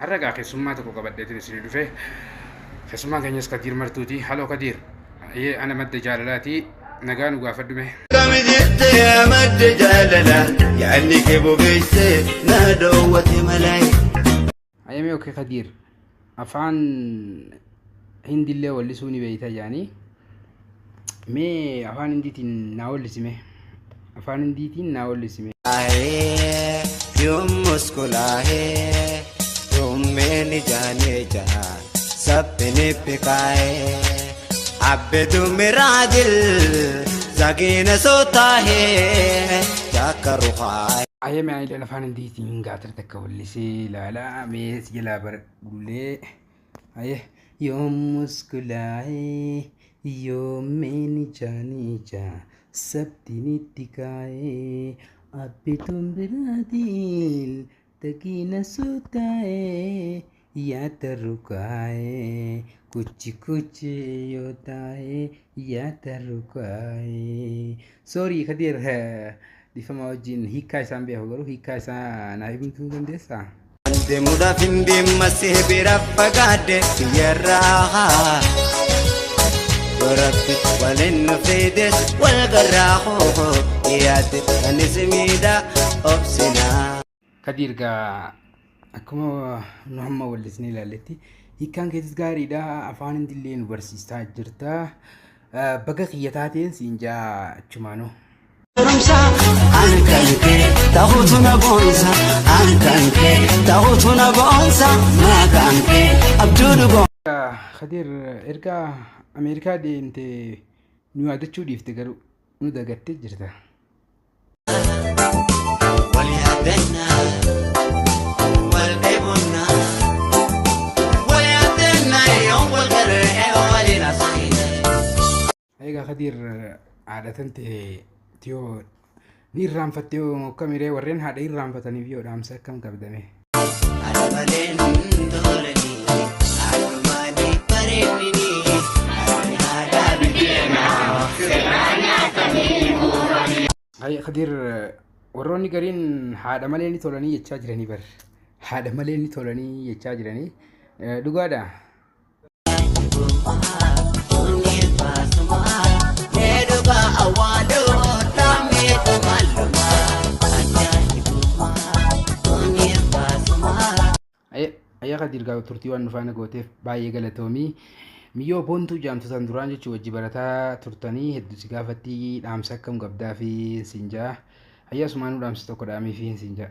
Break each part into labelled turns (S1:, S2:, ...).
S1: Har'a keessummaa tokko qabadheetiin isin dhufe. Keessummaan keenyas Kadir Martuuti. Haloo Kadir. Ana madda jaalalaati. Nagaa nu gaafadhume.
S2: Kamidite ya madda jaalala yaani ke bogeesse na dawwati malai.
S1: Ayame okay Kadir. Afaan hindillee wallisuuni beeyta yaani. Mee afaan hindiitiin naa wallisime. Afaan hindiitiin naa wallisime.
S2: Ahe yom muskulahe meni जाने जा सपने पे काए अबे तू मेरा दिल जागे न सोता है क्या करूँ खाए
S1: Ayame ani lana afaan hindiitiin gaatar takka wallisee ilaalaa mee si jalaa baradhullee. Aye yoom muskulaa'ee yoomeen jaaniija sabdinitti kaa'ee abbituun biraatiin takina sotaa'ee yaada rukaa'ee kuchi kuchi yoo taa'ee yaada rukaa'ee. Sorry Kadir difama wajjin hiikaa isaan beeku garuu hiikaa isaa naa himtuu dandeessaa?
S2: ande muda finde masih berapagade yarraha وربي ولن فيدس والقراحو ياد نسميدا أبسنا
S1: Kadir gaa akkuma nu hamma wallisnee ilaalletti hiikkaan keessas gaariidha. Afaan hindillee nu barsiistaa jirta. Baga kiyya taateen siin jaa achumaanoo.
S2: رمسا أنكنك تاخذنا بونسا أنكنك تاخذنا بونسا ما كانك أبدو
S1: Kadir ergaa Ameerikaa deemtee nu yaadachuu dhiifte garuu nu dagattee jirta.
S2: وليعدنا والبيبنا وليعدنا يوم والقرع ولينا صحيح
S1: Egaa Kadir haadhatan ta'e tiyoo ni irraanfattee yoo kamiree warreen haadha irraanfataniif yoo dhaamsa akkam qabdame.
S2: على بالين دولني على ماني بريني هذا بدينا
S1: Ay Kadir warroonni gariin haadha malee ni tolanii jechaa jiranii bar. Haadha malee ni tolanii jechaa jiranii. Dhugaadha. Ayyaa Kadir gaa turtii waan nufaana gooteef baay'ee galatoomii. Miyyoo boontuu jaamtotaan duraan jechuun wajji barataa turtanii hedduu si gaafatti dhaamsa akkam qabdaa fi sinjaa. Ayyaa sumaanuu dhaamsa tokko dhaamee fi sinjaa.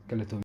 S1: Galatoomii.